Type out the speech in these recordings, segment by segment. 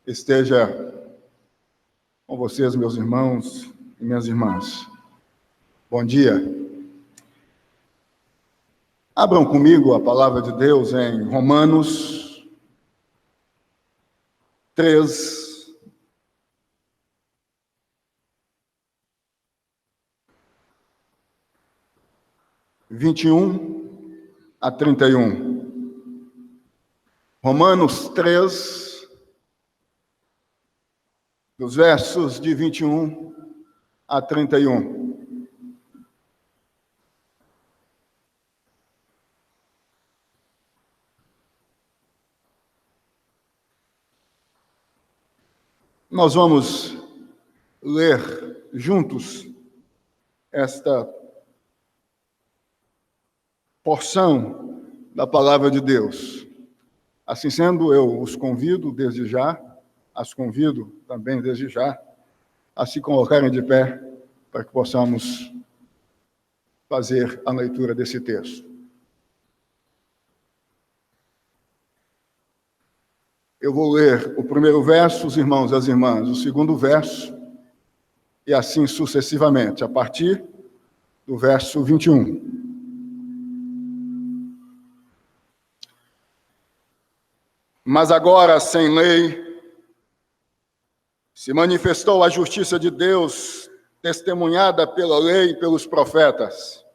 esteja com vocês, meus irmãos e minhas irmãs. Bom dia. Abram comigo a palavra de Deus em Romanos 3, a 31. Romanos 3, dos versos de 21 a 31. Nós vamos ler juntos esta porção da palavra de Deus. Assim sendo, eu os convido desde já, as convido também desde já, a se colocarem de pé para que possamos fazer a leitura desse texto. Eu vou ler o primeiro verso, os irmãos e as irmãs, o segundo verso, e assim sucessivamente, a partir do verso 21. Mas agora, sem lei, se manifestou a justiça de Deus, testemunhada pela lei e pelos profetas.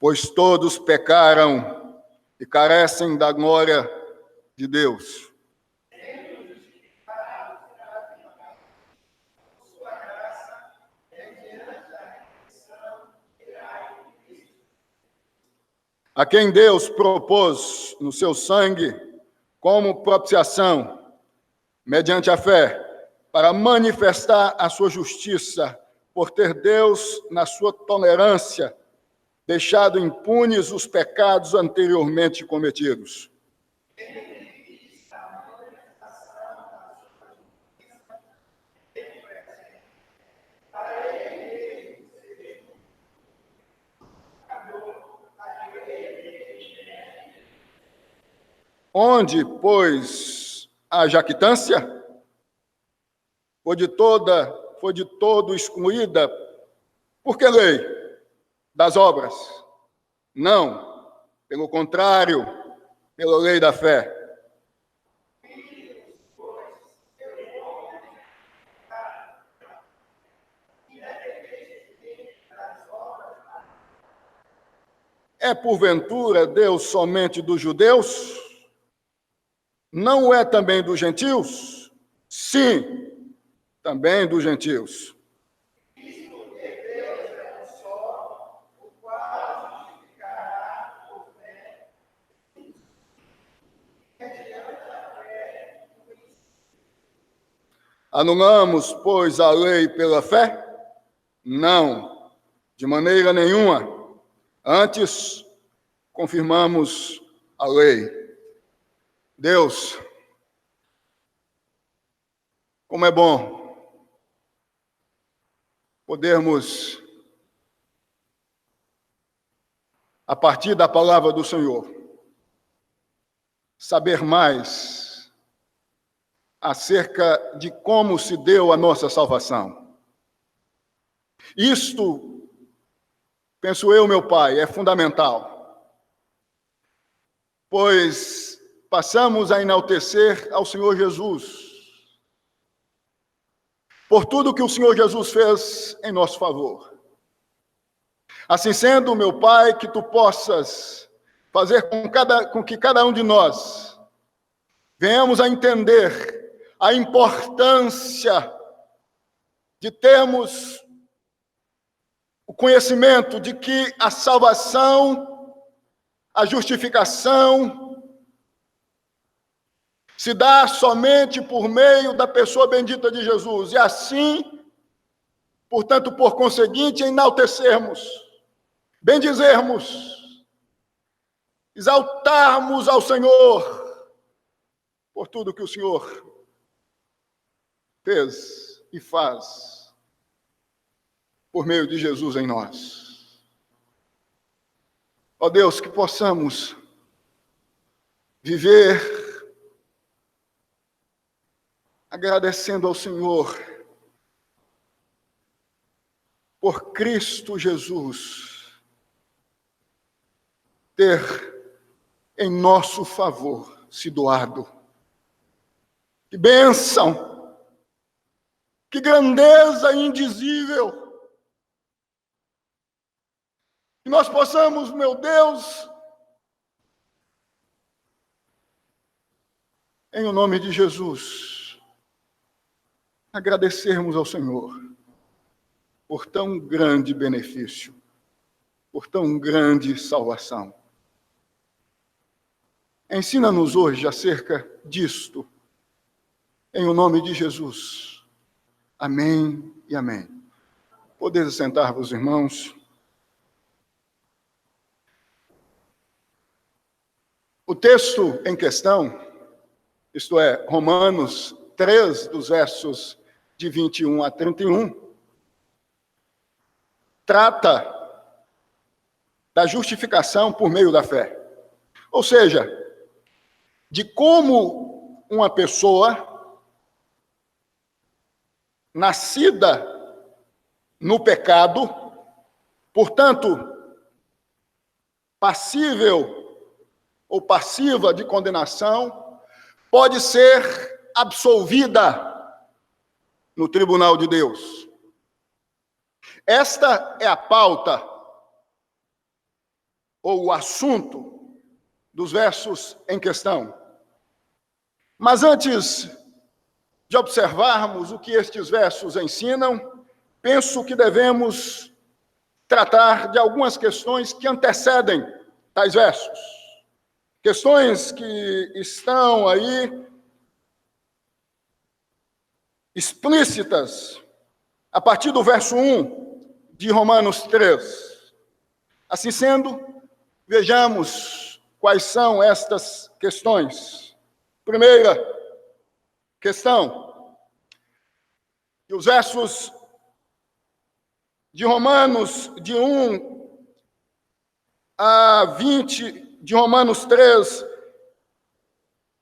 Pois todos pecaram e carecem da glória de Deus. A quem Deus propôs no seu sangue como propiciação, mediante a fé, para manifestar a sua justiça, por ter Deus, na sua tolerância, deixado impunes os pecados anteriormente cometidos. Onde, pois, a jactância foi de todo excluída, por que lei? Das obras? Não, pelo contrário, pela lei da fé. É porventura Deus somente dos judeus? Não é também dos gentios? Sim, também dos gentios. Anulamos, pois, a lei pela fé? Não, de maneira nenhuma. Antes, confirmamos a lei. Deus, como é bom podermos, a partir da palavra do Senhor, saber mais acerca de como se deu a nossa salvação. Isto, penso eu, meu Pai, é fundamental, pois passamos a enaltecer ao Senhor Jesus por tudo que o Senhor Jesus fez em nosso favor. Assim sendo, meu Pai, que Tu possas fazer com que cada um de nós venhamos a entender a importância de termos o conhecimento de que a salvação, a justificação, se dá somente por meio da pessoa bendita de Jesus. E assim, portanto, por conseguinte, enaltecermos, bendizermos, exaltarmos ao Senhor por tudo que o Senhor fez e faz por meio de Jesus em nós. Ó Deus, que possamos viver agradecendo ao Senhor por Cristo Jesus ter em nosso favor se doado. Que bênção! Que grandeza indizível! Que nós possamos, meu Deus, em o nome de Jesus, agradecermos ao Senhor por tão grande benefício, por tão grande salvação. Ensina-nos hoje acerca disto, em o nome de Jesus. Amém e amém. Podeis sentar-vos, irmãos. O texto em questão, isto é, Romanos 3, dos versos de 21 a 31, trata da justificação por meio da fé. Ou seja, de como uma pessoa nascida no pecado, portanto, passível ou passiva de condenação, pode ser absolvida no tribunal de Deus. Esta é a pauta, ou o assunto, dos versos em questão. Mas antes de observarmos o que estes versos ensinam, penso que devemos tratar de algumas questões que antecedem tais versos. Questões que estão aí explícitas a partir do verso 1 de Romanos 3. Assim sendo, vejamos quais são estas questões. Primeira questão, que os versos de Romanos de 1 a 20, de Romanos 3,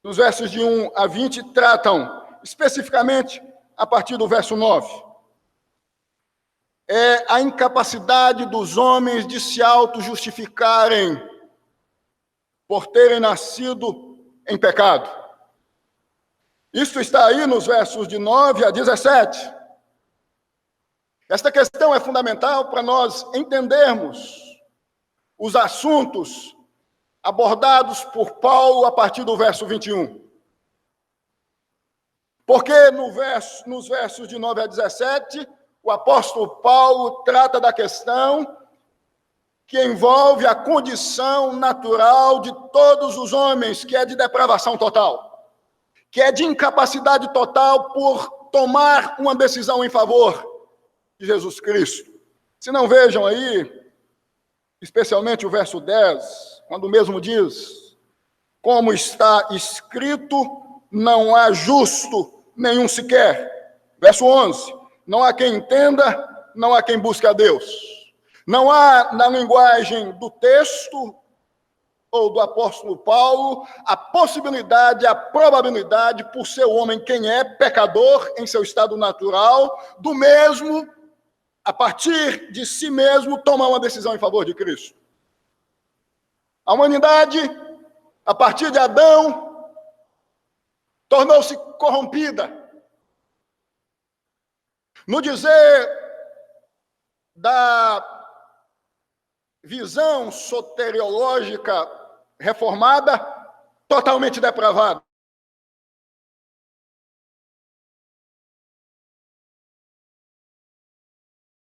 nos versos de 1 a 20, tratam especificamente a partir do verso 9. É a incapacidade dos homens de se auto-justificarem por terem nascido em pecado. Isto está aí nos versos de 9 a 17. Esta questão é fundamental para nós entendermos os assuntos abordados por Paulo a partir do verso 21. Porque nos versos de 9 a 17, o apóstolo Paulo trata da questão que envolve a condição natural de todos os homens, que é de depravação total, que é de incapacidade total por tomar uma decisão em favor de Jesus Cristo. Se não vejam aí, especialmente o verso 10, quando o mesmo diz, como está escrito, não há justo nenhum sequer. Verso 11, não há quem entenda, não há quem busque a Deus. Não há, na linguagem do texto, ou do apóstolo Paulo, a possibilidade, a probabilidade, por ser o homem quem é, pecador em seu estado natural, do mesmo, a partir de si mesmo, tomar uma decisão em favor de Cristo. A humanidade, a partir de Adão, tornou-se corrompida. No dizer da visão soteriológica reformada, totalmente depravada.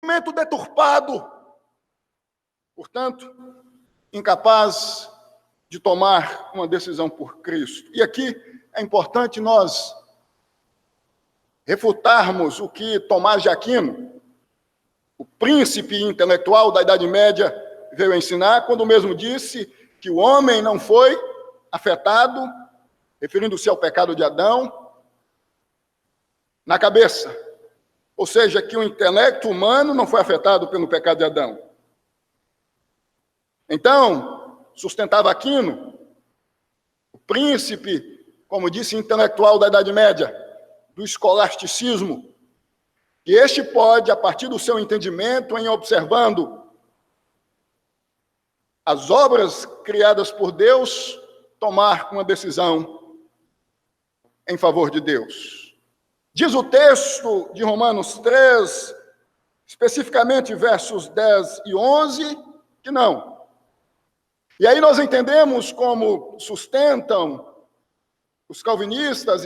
Momento deturpado, portanto, incapaz de tomar uma decisão por Cristo. E aqui é importante nós refutarmos o que Tomás de Aquino, o príncipe intelectual da Idade Média, veio ensinar, quando mesmo disse que o homem não foi afetado, referindo-se ao pecado de Adão, na cabeça, Ou seja, que o intelecto humano não foi afetado pelo pecado de Adão. Então, sustentava Aquino, o príncipe, como disse, intelectual da Idade Média, do escolasticismo, que este pode, a partir do seu entendimento, em observando as obras criadas por Deus, tomar uma decisão em favor de Deus. Diz o texto de Romanos 3, especificamente versos 10 e 11, que não. E aí nós entendemos como sustentam os calvinistas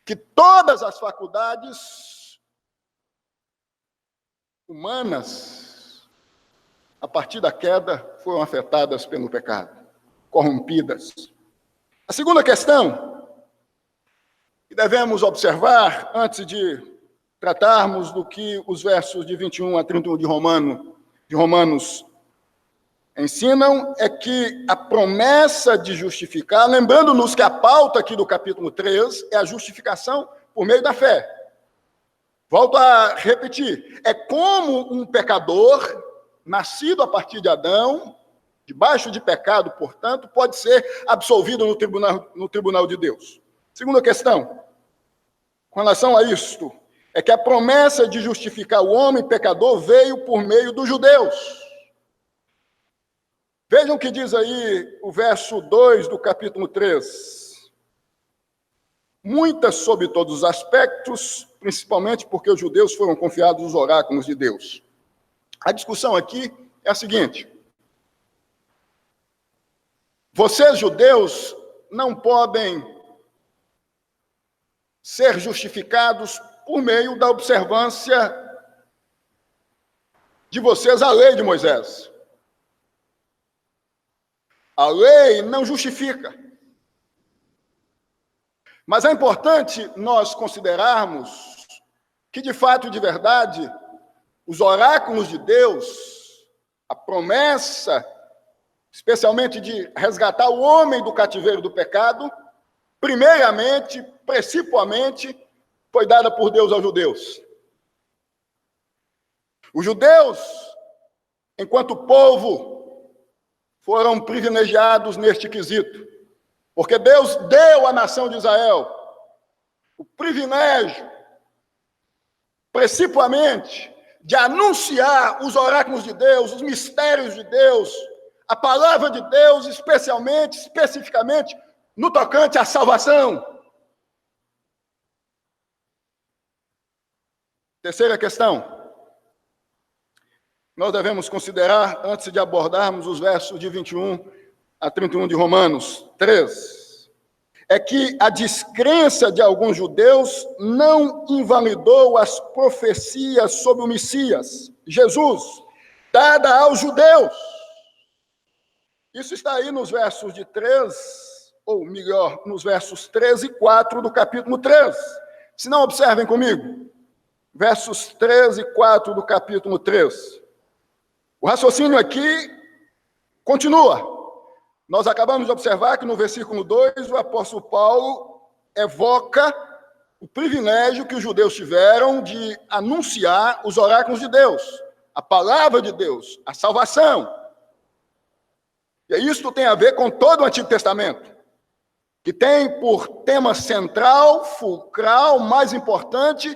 que todas as faculdades humanas, a partir da queda, foram afetadas pelo pecado, corrompidas. A segunda questão que devemos observar, antes de tratarmos do que os versos de 21 a 31 de Romanos ensinam, é que a promessa de justificar, lembrando-nos que a pauta aqui do capítulo 3 é a justificação por meio da fé. Volto a repetir, é como um pecador, nascido a partir de Adão, debaixo de pecado, portanto, pode ser absolvido no tribunal de Deus. Segunda questão, com relação a isto, é que a promessa de justificar o homem pecador veio por meio dos judeus. Vejam o que diz aí o verso 2 do capítulo 3. Muitas sob todos os aspectos, principalmente porque os judeus foram confiados os oráculos de Deus. A discussão aqui é a seguinte: vocês, judeus, não podem ser justificados por meio da observância de vocês à lei de Moisés. A lei não justifica. Mas é importante nós considerarmos que, de fato e de verdade, os oráculos de Deus, a promessa, especialmente de resgatar o homem do cativeiro do pecado, primeiramente, principalmente, foi dada por Deus aos judeus. Os judeus, enquanto povo, foram privilegiados neste quesito, porque Deus deu à nação de Israel o privilégio, principalmente, de anunciar os oráculos de Deus, os mistérios de Deus, a palavra de Deus, especificamente, no tocante à salvação. Terceira questão. Nós devemos considerar, antes de abordarmos os versos de 21 a 31 de Romanos 3, é que a descrença de alguns judeus não invalidou as profecias sobre o Messias, Jesus, dada aos judeus. Isso está aí nos versos de 3, ou melhor, nos versos 3 e 4 do capítulo 3. Se não, observem comigo. Versos 3 e 4 do capítulo 3. O raciocínio aqui continua. Nós acabamos de observar que no versículo 2, o apóstolo Paulo evoca o privilégio que os judeus tiveram de anunciar os oráculos de Deus, a palavra de Deus, a salvação. E isto tem a ver com todo o Antigo Testamento, que tem por tema central, fulcral, mais importante,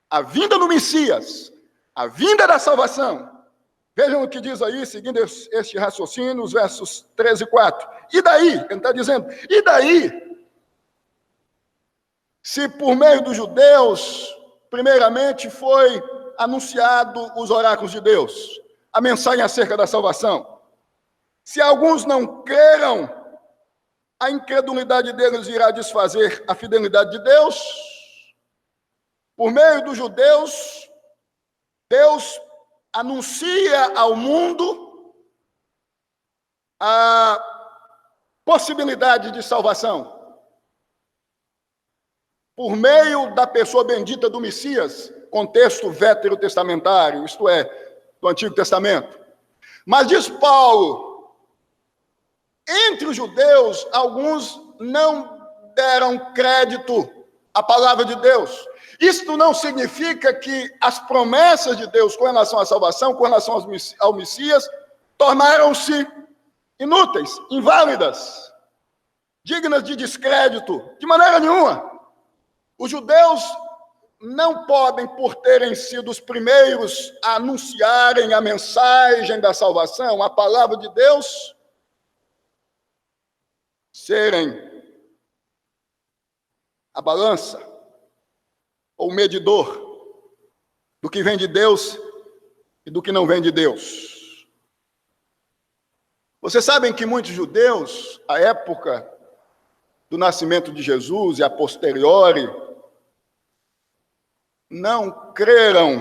a vinda do Messias, a vinda da salvação. Vejam o que diz aí, seguindo este raciocínio, os versos 13 e 4. E daí? Ele está dizendo, e daí? Se por meio dos judeus, primeiramente foi anunciado os oráculos de Deus, a mensagem acerca da salvação. Se alguns não creram, a incredulidade deles irá desfazer a fidelidade de Deus. Por meio dos judeus, Deus anuncia ao mundo a possibilidade de salvação. Por meio da pessoa bendita do Messias, contexto veterotestamentário, isto é, do Antigo Testamento. Mas diz Paulo, entre os judeus, alguns não deram crédito à palavra de Deus. Isto não significa que as promessas de Deus com relação à salvação, com relação ao Messias, tornaram-se inúteis, inválidas, dignas de descrédito, de maneira nenhuma. Os judeus não podem, por terem sido os primeiros a anunciarem a mensagem da salvação, a palavra de Deus, serem a balança ou o medidor do que vem de Deus e do que não vem de Deus. Vocês sabem que muitos judeus, à época do nascimento de Jesus e a posteriori, não creram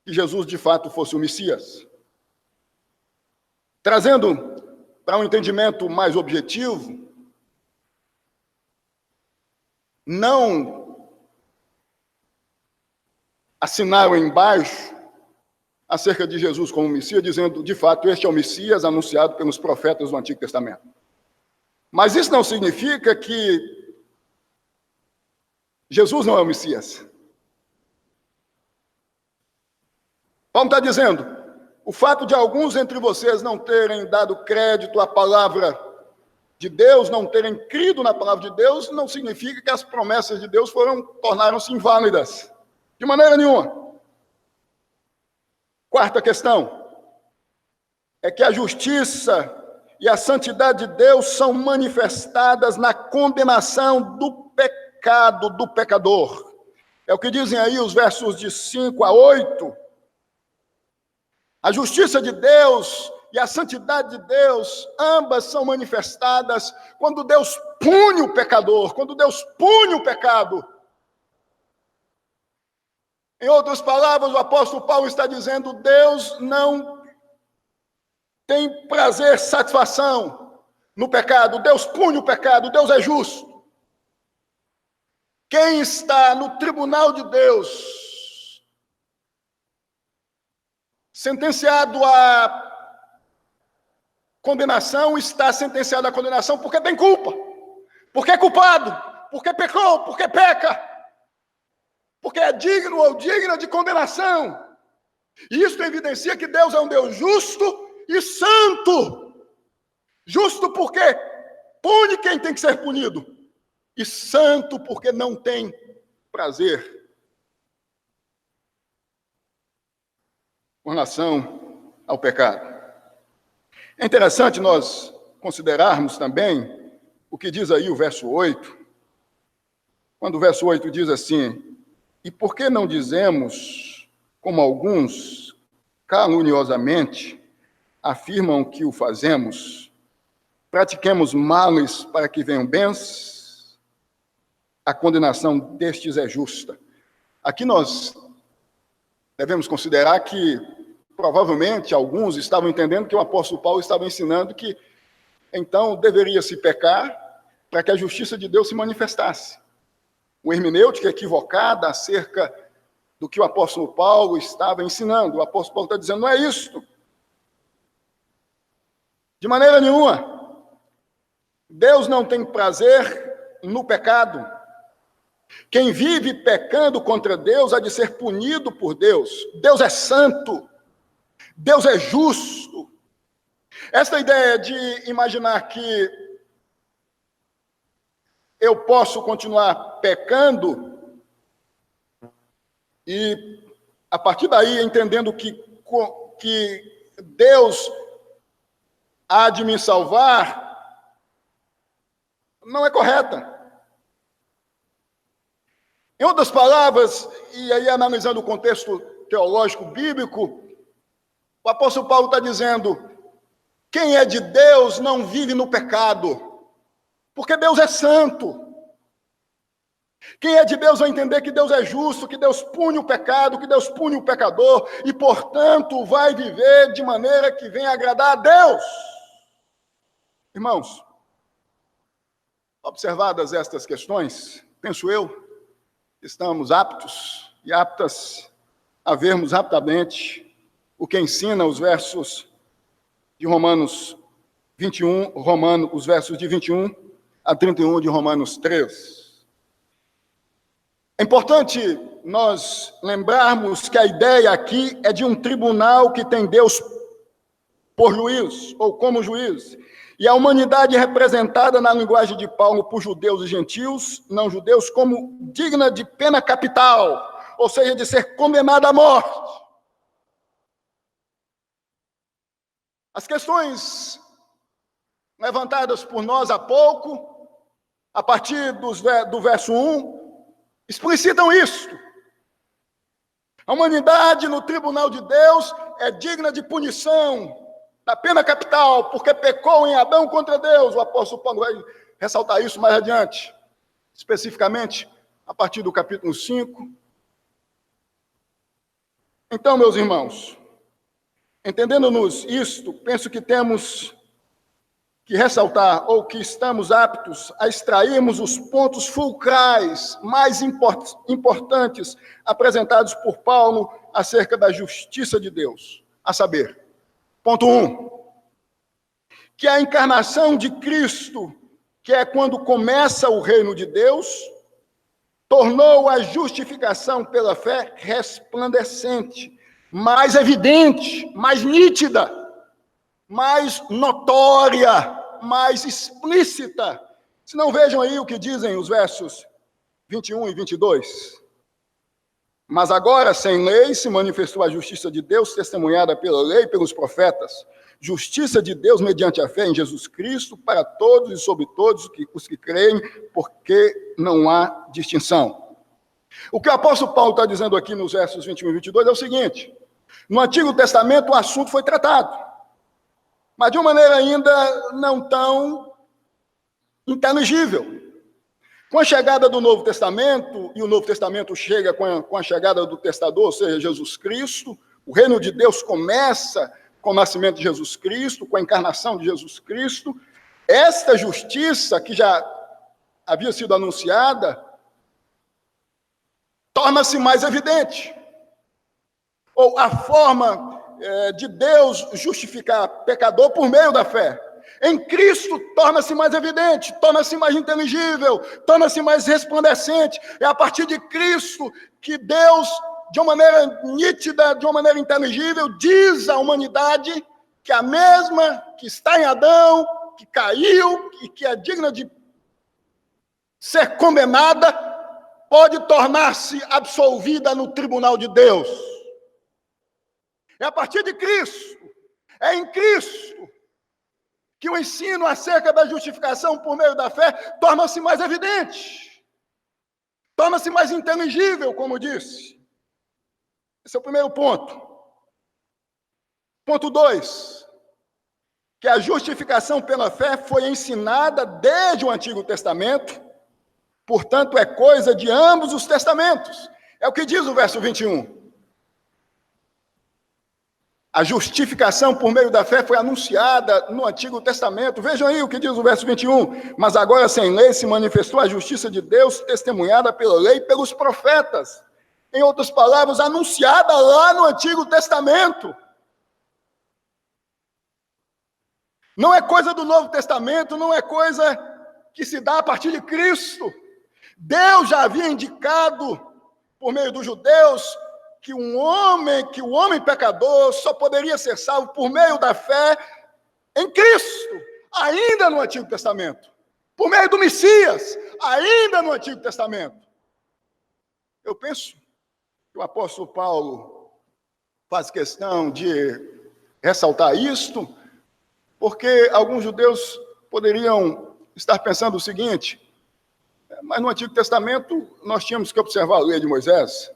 que Jesus de fato fosse o Messias. Trazendo para um entendimento mais objetivo, não assinaram embaixo acerca de Jesus como Messias, dizendo, de fato, este é o Messias anunciado pelos profetas do Antigo Testamento. Mas isso não significa que Jesus não é o Messias. Paulo está dizendo, o fato de alguns entre vocês não terem dado crédito à palavra de Deus, não terem crido na palavra de Deus, não significa que as promessas de Deus tornaram-se inválidas. De maneira nenhuma. Quarta questão é que a justiça e a santidade de Deus são manifestadas na condenação do pecado do pecador. É o que dizem aí os versos de 5 a 8. A justiça de Deus e a santidade de Deus, ambas são manifestadas quando Deus pune o pecador, quando Deus pune o pecado. Em outras palavras, o apóstolo Paulo está dizendo, Deus não tem prazer, satisfação no pecado. Deus pune o pecado, Deus é justo. Quem está no tribunal de Deus, sentenciado à condenação, está sentenciado à condenação porque tem culpa, porque é culpado, porque pecou, porque peca, porque é digno ou digna de condenação. E isso evidencia que Deus é um Deus justo e santo. Justo porque pune quem tem que ser punido. E santo porque não tem prazer com relação ao pecado. É interessante nós considerarmos também o que diz aí o verso 8, quando o verso 8 diz assim, e por que não dizemos, como alguns caluniosamente afirmam que o fazemos, pratiquemos males para que venham bens, a condenação destes é justa. Aqui nós devemos considerar que, provavelmente, alguns estavam entendendo que o apóstolo Paulo estava ensinando que, então, deveria se pecar para que a justiça de Deus se manifestasse. Uma hermenêutica equivocada acerca do que o apóstolo Paulo estava ensinando. O apóstolo Paulo está dizendo, não é isto. De maneira nenhuma. Deus não tem prazer no pecado. Quem vive pecando contra Deus há de ser punido por Deus. Deus é santo. Deus é justo. Esta ideia de imaginar que eu posso continuar pecando e, a partir daí, entendendo que Deus há de me salvar, não é correta. Em outras palavras, e aí analisando o contexto teológico bíblico, o apóstolo Paulo está dizendo, quem é de Deus não vive no pecado, porque Deus é santo. Quem é de Deus vai entender que Deus é justo, que Deus pune o pecado, que Deus pune o pecador, e, portanto, vai viver de maneira que venha agradar a Deus. Irmãos, observadas estas questões, penso eu, estamos aptos e aptas a vermos rapidamente o que ensina os versos de Romanos 21, os versos de 21 a 31 de Romanos 3. É importante nós lembrarmos que a ideia aqui é de um tribunal que tem Deus por juiz, ou como juiz, e a humanidade é representada na linguagem de Paulo por judeus e gentios, não judeus, como digna de pena capital, ou seja, de ser condenada à morte. As questões levantadas por nós há pouco, a partir do verso 1, explicitam isto. A humanidade no tribunal de Deus é digna de punição, da pena capital, porque pecou em Adão contra Deus. O apóstolo Paulo vai ressaltar isso mais adiante, especificamente a partir do capítulo 5. Então, meus irmãos, entendendo-nos isto, penso que temos que ressaltar, ou que estamos aptos a extrairmos os pontos fulcrais mais importantes apresentados por Paulo acerca da justiça de Deus. A saber, ponto 1, que a encarnação de Cristo, que é quando começa o reino de Deus, tornou a justificação pela fé resplandecente, mais evidente, mais nítida, mais notória, mais explícita. Se não, vejam aí o que dizem os versos 21 e 22. Mas agora, sem lei, se manifestou a justiça de Deus, testemunhada pela lei e pelos profetas. Justiça de Deus mediante a fé em Jesus Cristo, para todos e sobre todos os que creem, porque não há distinção. O que o apóstolo Paulo está dizendo aqui nos versos 21 e 22 é o seguinte: no Antigo Testamento o assunto foi tratado, mas de uma maneira ainda não tão inteligível. Com a chegada do Novo Testamento, e o Novo Testamento chega com a chegada do testador, ou seja, Jesus Cristo, o reino de Deus começa com o nascimento de Jesus Cristo, com a encarnação de Jesus Cristo. Esta justiça, que já havia sido anunciada, torna-se mais evidente. Ou a forma de Deus justificar pecador por meio da fé. Em Cristo torna-se mais evidente, torna-se mais inteligível, torna-se mais resplandecente. É a partir de Cristo que Deus, de uma maneira nítida, de uma maneira inteligível, diz à humanidade que a mesma que está em Adão, que caiu e que é digna de ser condenada, pode tornar-se absolvida no tribunal de Deus. É a partir de Cristo, é em Cristo, que o ensino acerca da justificação por meio da fé torna-se mais evidente, torna-se mais inteligível, como disse. Esse é o primeiro ponto. Ponto 2, que a justificação pela fé foi ensinada desde o Antigo Testamento, portanto é coisa de ambos os testamentos. É o que diz o verso 21. A justificação por meio da fé foi anunciada no Antigo Testamento. Vejam aí o que diz o verso 21. Mas agora, sem lei, se manifestou a justiça de Deus, testemunhada pela lei e pelos profetas. Em outras palavras, anunciada lá no Antigo Testamento. Não é coisa do Novo Testamento, não é coisa que se dá a partir de Cristo. Deus já havia indicado, por meio dos judeus, que o homem pecador só poderia ser salvo por meio da fé em Cristo, ainda no Antigo Testamento, por meio do Messias, ainda no Antigo Testamento. Eu penso que o apóstolo Paulo faz questão de ressaltar isto, porque alguns judeus poderiam estar pensando o seguinte: mas no Antigo Testamento nós tínhamos que observar a lei de Moisés.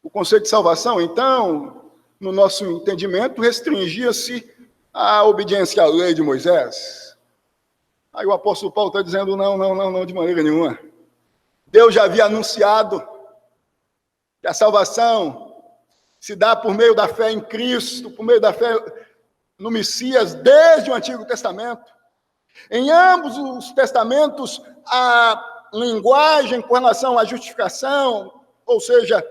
O conceito de salvação, então, no nosso entendimento, restringia-se à obediência à lei de Moisés. Aí o apóstolo Paulo está dizendo, não, de maneira nenhuma. Deus já havia anunciado que a salvação se dá por meio da fé em Cristo, por meio da fé no Messias, desde o Antigo Testamento. Em ambos os testamentos, a linguagem com relação à justificação, ou seja,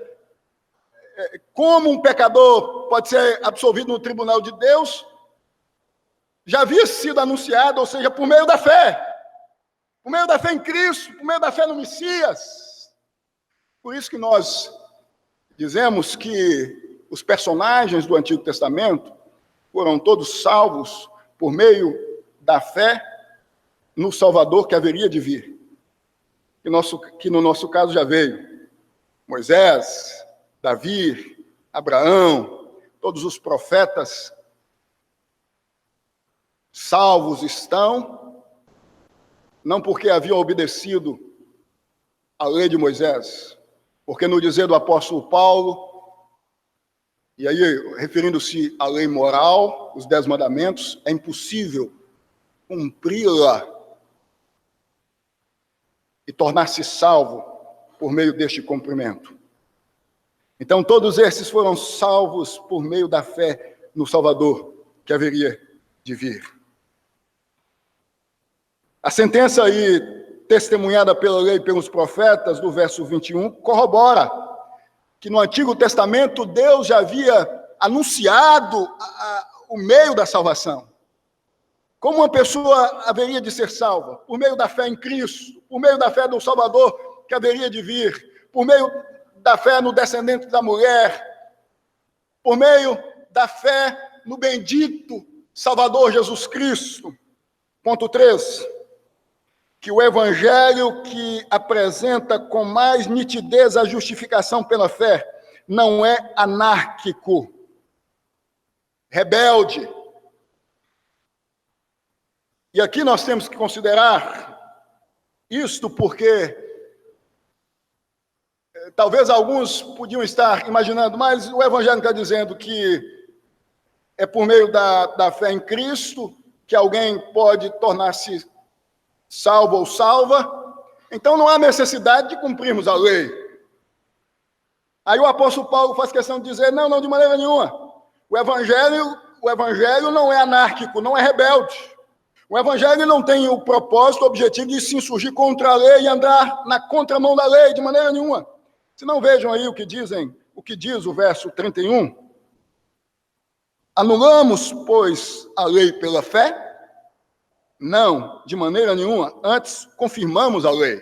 como um pecador pode ser absolvido no tribunal de Deus, já havia sido anunciado, ou seja, por meio da fé em Cristo, por meio da fé no Messias. Por isso que nós dizemos que os personagens do Antigo Testamento foram todos salvos por meio da fé no Salvador que haveria de vir, que no nosso caso já veio. Moisés, Davi, Abraão, todos os profetas salvos estão, não porque haviam obedecido à lei de Moisés, porque no dizer do apóstolo Paulo, e aí referindo-se à lei moral, os 10 mandamentos, é impossível cumpri-la e tornar-se salvo por meio deste cumprimento. Então todos esses foram salvos por meio da fé no Salvador que haveria de vir. A sentença aí, testemunhada pela lei e pelos profetas, do verso 21, corrobora que no Antigo Testamento Deus já havia anunciado o meio da salvação. Como uma pessoa haveria de ser salva? Por meio da fé em Cristo, por meio da fé do Salvador que haveria de vir, por meio da fé no descendente da mulher, por meio da fé no bendito Salvador Jesus Cristo. Ponto 3. Que o evangelho que apresenta com mais nitidez a justificação pela fé não é anárquico, rebelde. E aqui nós temos que considerar isto porque talvez alguns podiam estar imaginando, mas o evangelho está dizendo que é por meio da fé em Cristo que alguém pode tornar-se salvo ou salva, então não há necessidade de cumprirmos a lei. Aí o apóstolo Paulo faz questão de dizer, não, de maneira nenhuma. O evangelho não é anárquico, não é rebelde. O evangelho não tem o propósito, o objetivo de se insurgir contra a lei e andar na contramão da lei, de maneira nenhuma. Se não vejam aí o que diz o verso 31. Anulamos, pois, a lei pela fé? Não, de maneira nenhuma. Antes, confirmamos a lei.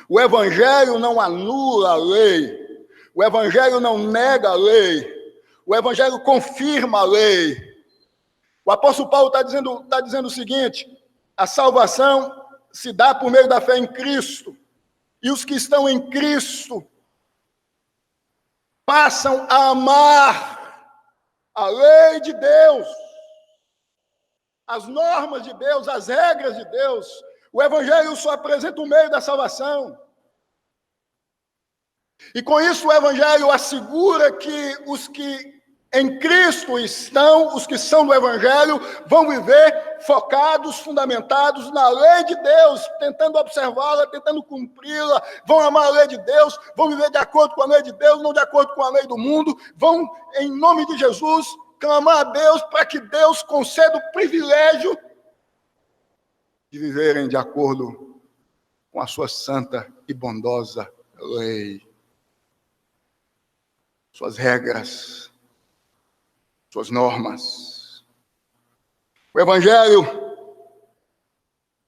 O evangelho não anula a lei. O evangelho não nega a lei. O evangelho confirma a lei. O apóstolo Paulo está dizendo o seguinte: a salvação se dá por meio da fé em Cristo. E os que estão em Cristo passam a amar a lei de Deus, as normas de Deus, as regras de Deus. O evangelho só apresenta o meio da salvação. E com isso o evangelho assegura que os que em Cristo estão, os que são do evangelho, vão viver focados, fundamentados na lei de Deus, tentando observá-la, tentando cumpri-la, vão amar a lei de Deus, vão viver de acordo com a lei de Deus, não de acordo com a lei do mundo, vão, em nome de Jesus, clamar a Deus para que Deus conceda o privilégio de viverem de acordo com a sua santa e bondosa lei, suas regras, suas normas. O evangelho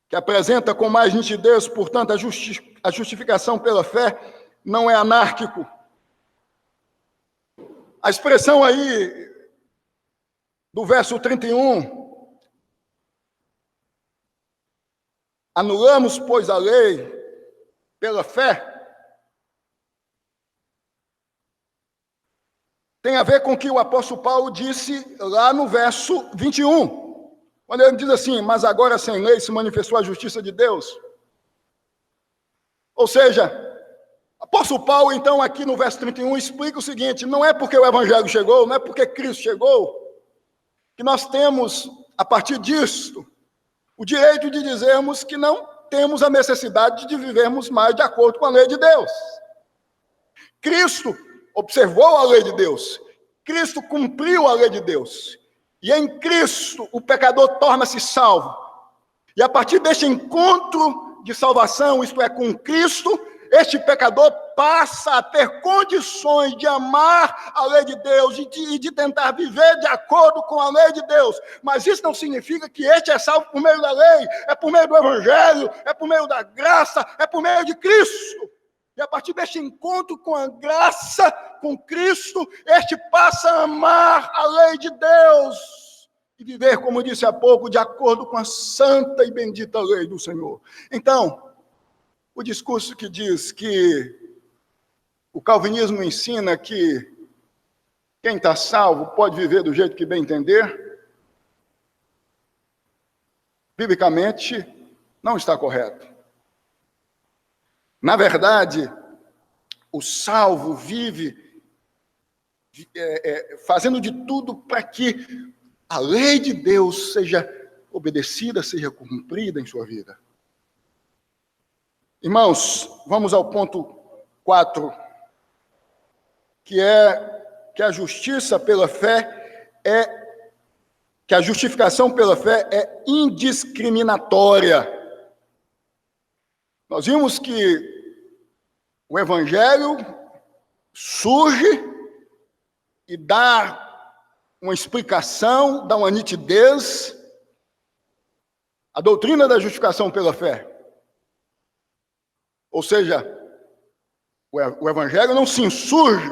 que apresenta com mais nitidez, portanto, a justificação pela fé, não é anárquico. A expressão aí do verso 31, anulamos, pois, a lei pela fé, tem a ver com o que o apóstolo Paulo disse lá no verso 21, quando ele diz assim, mas agora sem lei se manifestou a justiça de Deus. Ou seja, o apóstolo Paulo, então, aqui no verso 31, explica o seguinte, não é porque o evangelho chegou, não é porque Cristo chegou, que nós temos, a partir disto, o direito de dizermos que não temos a necessidade de vivermos mais de acordo com a lei de Deus. Cristo observou a lei de Deus, Cristo cumpriu a lei de Deus, e em Cristo o pecador torna-se salvo. E a partir deste encontro de salvação, isto é, com Cristo, este pecador passa a ter condições de amar a lei de Deus e de tentar viver de acordo com a lei de Deus. Mas isso não significa que este é salvo por meio da lei, é por meio do evangelho, é por meio da graça, é por meio de Cristo. E a partir deste encontro com a graça, com Cristo, este passa a amar a lei de Deus e viver, como disse há pouco, de acordo com a santa e bendita lei do Senhor. Então, o discurso que diz que o calvinismo ensina que quem está salvo pode viver do jeito que bem entender, biblicamente, não está correto. Na verdade, o salvo vive fazendo de tudo para que a lei de Deus seja obedecida, seja cumprida em sua vida. Irmãos, vamos ao ponto 4, que é que a justiça pela fé que a justificação pela fé é indiscriminatória. Nós vimos que o Evangelho surge e dá uma explicação, dá uma nitidez à doutrina da justificação pela fé. Ou seja, o Evangelho não se insurge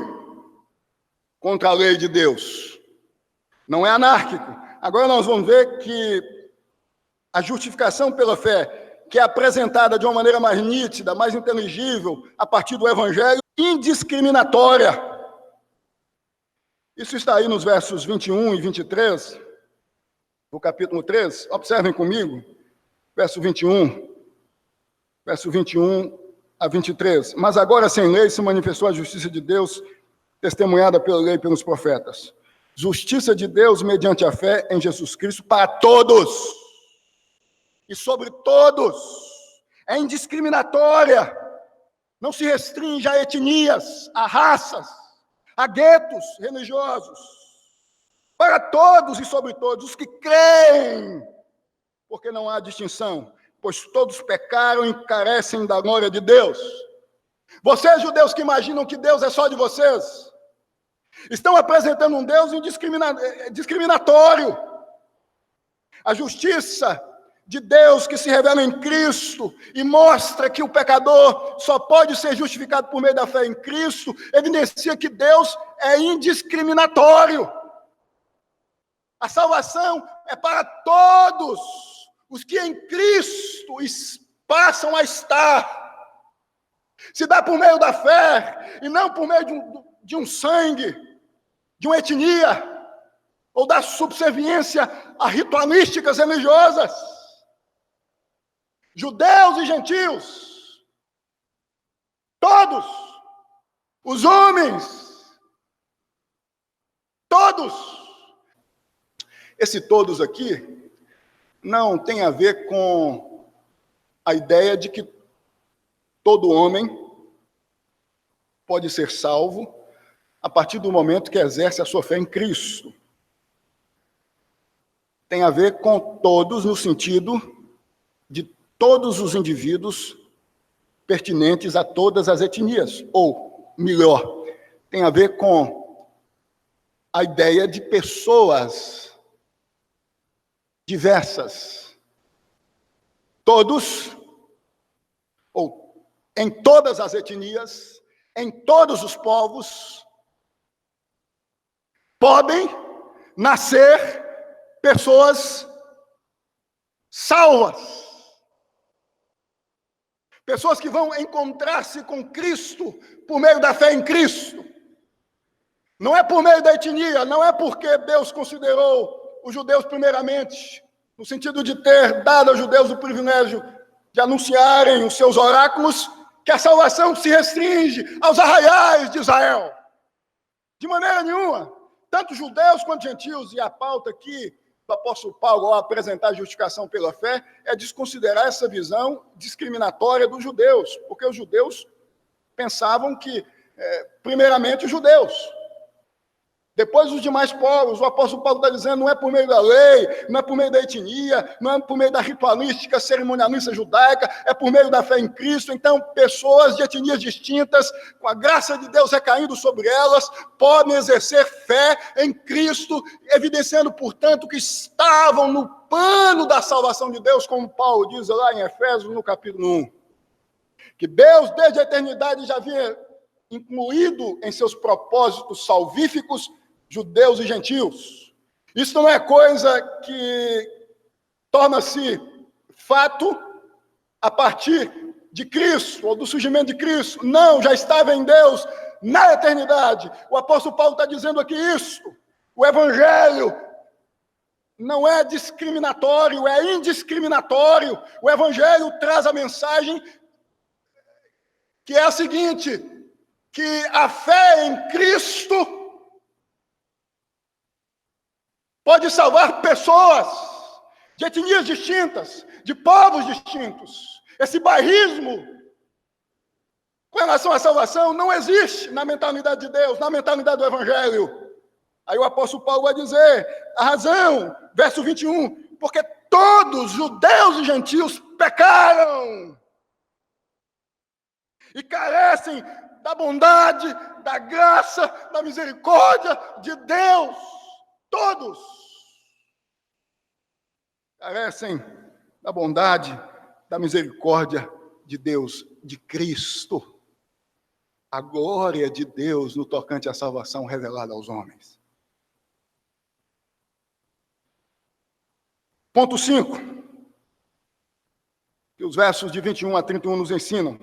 contra a lei de Deus. Não é anárquico. Agora nós vamos ver que a justificação pela fé, que é apresentada de uma maneira mais nítida, mais inteligível, a partir do Evangelho, indiscriminatória. Isso está aí nos versos 21 e 23, do capítulo 3. Observem comigo, verso 21 a 23. Mas agora, sem lei, se manifestou a justiça de Deus, testemunhada pela lei e pelos profetas. Justiça de Deus mediante a fé em Jesus Cristo para todos e sobre todos. É indiscriminatória. Não se restringe a etnias, a raças, a guetos religiosos. Para todos e sobre todos os que creem, porque não há distinção, pois todos pecaram e carecem da glória de Deus. Vocês, judeus, que imaginam que Deus é só de vocês, estão apresentando um Deus discriminatório. A justiça de Deus que se revela em Cristo e mostra que o pecador só pode ser justificado por meio da fé em Cristo, evidencia que Deus é indiscriminatório. A salvação é para todos os que em Cristo passam a estar. Se dá por meio da fé e não por meio de um sangue, de uma etnia, ou da subserviência a ritualísticas religiosas. Judeus e gentios, todos, os homens, todos. Esse todos aqui não tem a ver com a ideia de que todo homem pode ser salvo a partir do momento que exerce a sua fé em Cristo. Tem a ver com todos no sentido de todos os indivíduos pertinentes a todas as etnias, ou melhor, tem a ver com a ideia de pessoas diversas. Todos, ou em todas as etnias, em todos os povos, podem nascer pessoas salvas. Pessoas que vão encontrar-se com Cristo por meio da fé em Cristo. Não é por meio da etnia, não é porque Deus considerou os judeus primeiramente, no sentido de ter dado aos judeus o privilégio de anunciarem os seus oráculos, que a salvação se restringe aos arraiais de Israel. De maneira nenhuma. Tanto judeus quanto gentios, e a pauta aqui do apóstolo Paulo, ao apresentar a justificação pela fé, é desconsiderar essa visão discriminatória dos judeus, porque os judeus pensavam que, primeiramente, os judeus, depois os demais povos. O apóstolo Paulo está dizendo, não é por meio da lei, não é por meio da etnia, não é por meio da ritualística, cerimonialista judaica, é por meio da fé em Cristo. Então, pessoas de etnias distintas, com a graça de Deus recaindo sobre elas, podem exercer fé em Cristo, evidenciando, portanto, que estavam no plano da salvação de Deus, como Paulo diz lá em Efésios, no capítulo 1. que Deus, desde a eternidade, já havia incluído em seus propósitos salvíficos judeus e gentios. Isso não é coisa que torna-se fato a partir de Cristo, ou do surgimento de Cristo. Não, já estava em Deus na eternidade. O apóstolo Paulo está dizendo aqui isso. O evangelho não é discriminatório, é indiscriminatório. O evangelho traz a mensagem que é a seguinte, que a fé em Cristo pode salvar pessoas de etnias distintas, de povos distintos. Esse bairrismo com relação à salvação não existe na mentalidade de Deus, na mentalidade do evangelho. Aí o apóstolo Paulo vai dizer a razão, verso 21, porque todos, judeus e gentios, pecaram e carecem da bondade, da graça, da misericórdia de Deus. Todos carecem da bondade, da misericórdia de Deus, de Cristo. A glória de Deus no tocante à salvação revelada aos homens. Ponto 5, que os versos de 21 a 31 nos ensinam,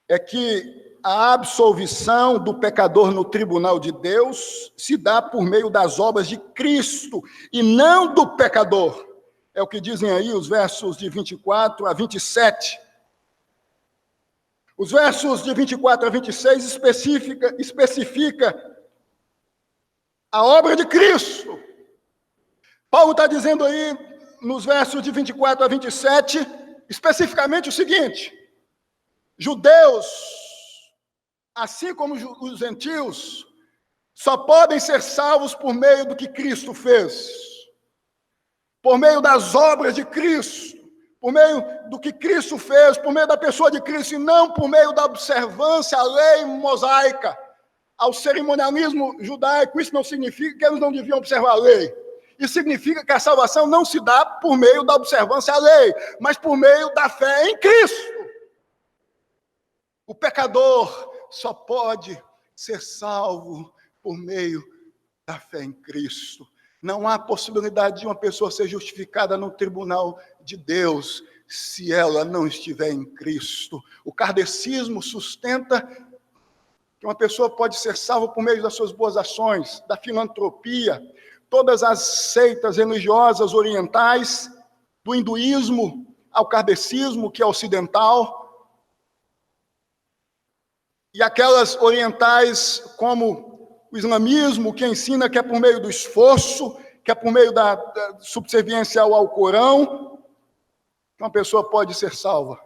é que a absolvição do pecador no tribunal de Deus se dá por meio das obras de Cristo e não do pecador. É o que dizem aí os versos de 24 a 27. Os versos de 24 a 26 especifica a obra de Cristo. Paulo está dizendo aí, nos versos de 24 a 27, especificamente o seguinte: judeus, assim como os gentios, só podem ser salvos por meio do que Cristo fez, por meio das obras de Cristo, por meio do que Cristo fez, por meio da pessoa de Cristo, e não por meio da observância à lei mosaica, ao cerimonialismo judaico. Isso não significa que eles não deviam observar a lei. Isso significa que a salvação não se dá por meio da observância à lei, mas por meio da fé em Cristo. O pecador só pode ser salvo por meio da fé em Cristo. Não há possibilidade de uma pessoa ser justificada no tribunal de Deus se ela não estiver em Cristo. O kardecismo sustenta que uma pessoa pode ser salva por meio das suas boas ações, da filantropia. Todas as seitas religiosas orientais, do hinduísmo ao kardecismo, que é ocidental, e aquelas orientais como o islamismo, que ensina que é por meio do esforço, que é por meio da subserviência ao Alcorão, que uma pessoa pode ser salva.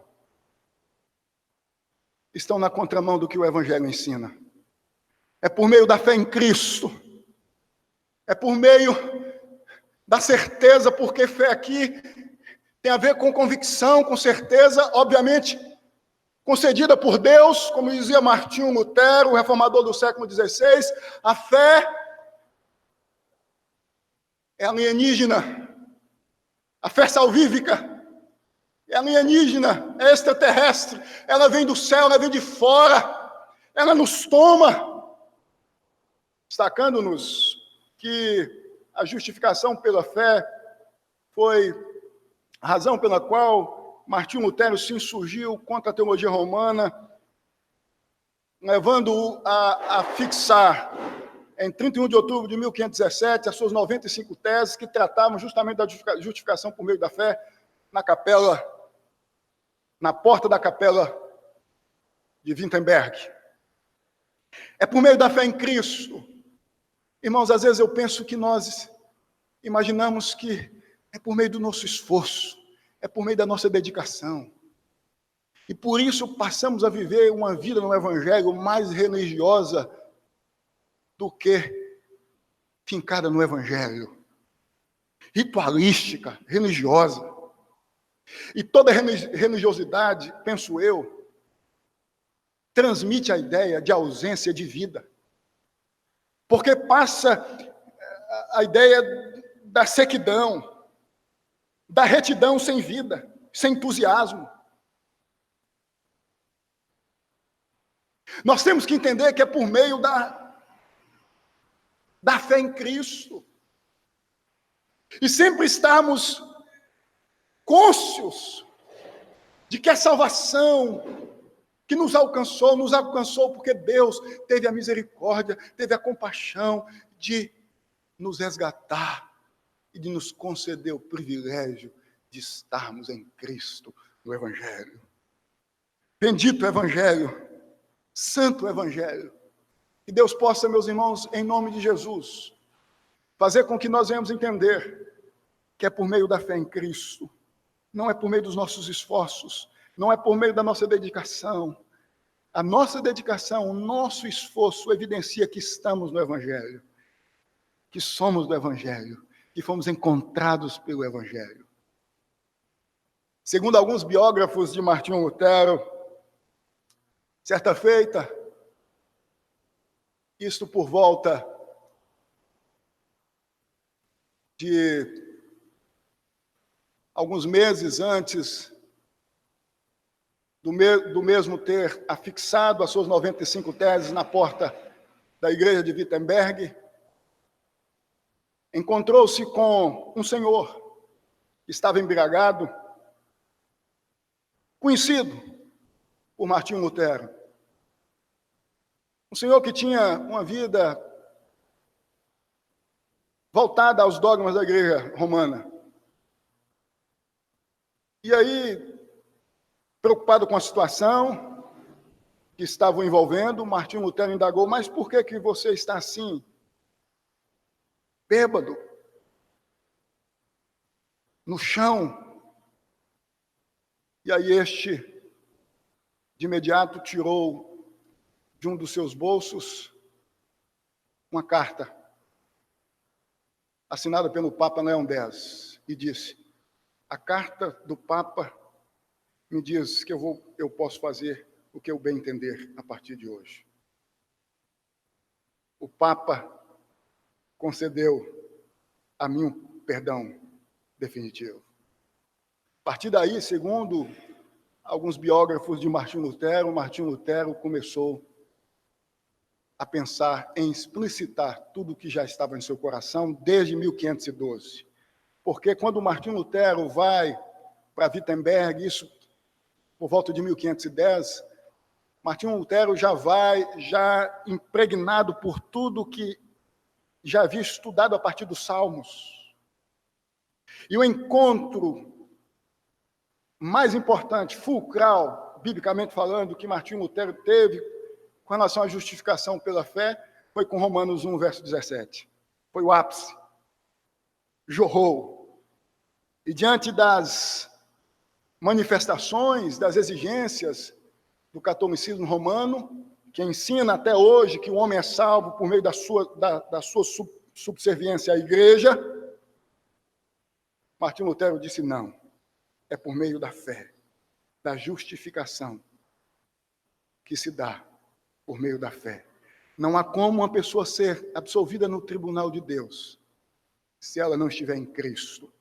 Estão na contramão do que o Evangelho ensina. É por meio da fé em Cristo. É por meio da certeza, porque fé aqui tem a ver com convicção, com certeza, obviamente, concedida por Deus, como dizia Martinho Lutero, o reformador do século XVI, a fé é alienígena, a fé salvífica é alienígena, é extraterrestre, ela vem do céu, ela vem de fora, ela nos toma, destacando-nos que a justificação pela fé foi a razão pela qual Martinho Lutero se insurgiu contra a teologia romana, levando-o a fixar, em 31 de outubro de 1517, as suas 95 teses que tratavam justamente da justificação por meio da fé na capela, na porta da capela de Wittenberg. É por meio da fé em Cristo. Irmãos, às vezes eu penso que nós imaginamos que é por meio do nosso esforço, é por meio da nossa dedicação. E por isso passamos a viver uma vida no Evangelho mais religiosa do que fincada no Evangelho. Ritualística, religiosa. E toda religiosidade, penso eu, transmite a ideia de ausência de vida. Porque passa a ideia da sequidão, da retidão sem vida, sem entusiasmo. Nós temos que entender que é por meio da fé em Cristo. E sempre estarmos cônscios de que a salvação que nos alcançou porque Deus teve a misericórdia, teve a compaixão de nos resgatar e de nos conceder o privilégio de estarmos em Cristo, no Evangelho. Bendito Evangelho, santo Evangelho. Que Deus possa, meus irmãos, em nome de Jesus, fazer com que nós venhamos entender que é por meio da fé em Cristo, não é por meio dos nossos esforços, não é por meio da nossa dedicação. A nossa dedicação, o nosso esforço evidencia que estamos no Evangelho, que somos do Evangelho, que fomos encontrados pelo Evangelho. Segundo alguns biógrafos de Martinho Lutero, certa feita, isto por volta de alguns meses antes do mesmo ter afixado as suas 95 teses na porta da igreja de Wittenberg, encontrou-se com um senhor que estava embriagado, conhecido por Martinho Lutero. Um senhor que tinha uma vida voltada aos dogmas da igreja romana. E aí, preocupado com a situação que estavam envolvendo, Martinho Lutero indagou: mas por que você está assim, bêbado, no chão? E aí este, de imediato, tirou de um dos seus bolsos uma carta assinada pelo Papa Leão X e disse: a carta do Papa me diz que eu posso fazer o que eu bem entender a partir de hoje. O Papa concedeu a mim um perdão definitivo. A partir daí, segundo alguns biógrafos de Martinho Lutero começou a pensar em explicitar tudo o que já estava em seu coração desde 1512. Porque quando Martinho Lutero vai para Wittenberg, isso por volta de 1510, Martinho Lutero já impregnado por tudo que já havia estudado a partir dos Salmos. E o encontro mais importante, fulcral, biblicamente falando, que Martinho Lutero teve com relação à justificação pela fé, foi com Romanos 1, verso 17. Foi o ápice. Jorrou. E diante das manifestações, das exigências do catolicismo romano, que ensina até hoje que o homem é salvo por meio da sua subserviência à igreja, Martinho Lutero disse: não, é por meio da fé, da justificação, que se dá por meio da fé. Não há como uma pessoa ser absolvida no tribunal de Deus se ela não estiver em Cristo.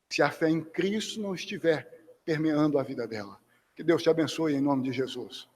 Se a fé em Cristo não estiver permeando a vida dela. Que Deus te abençoe em nome de Jesus.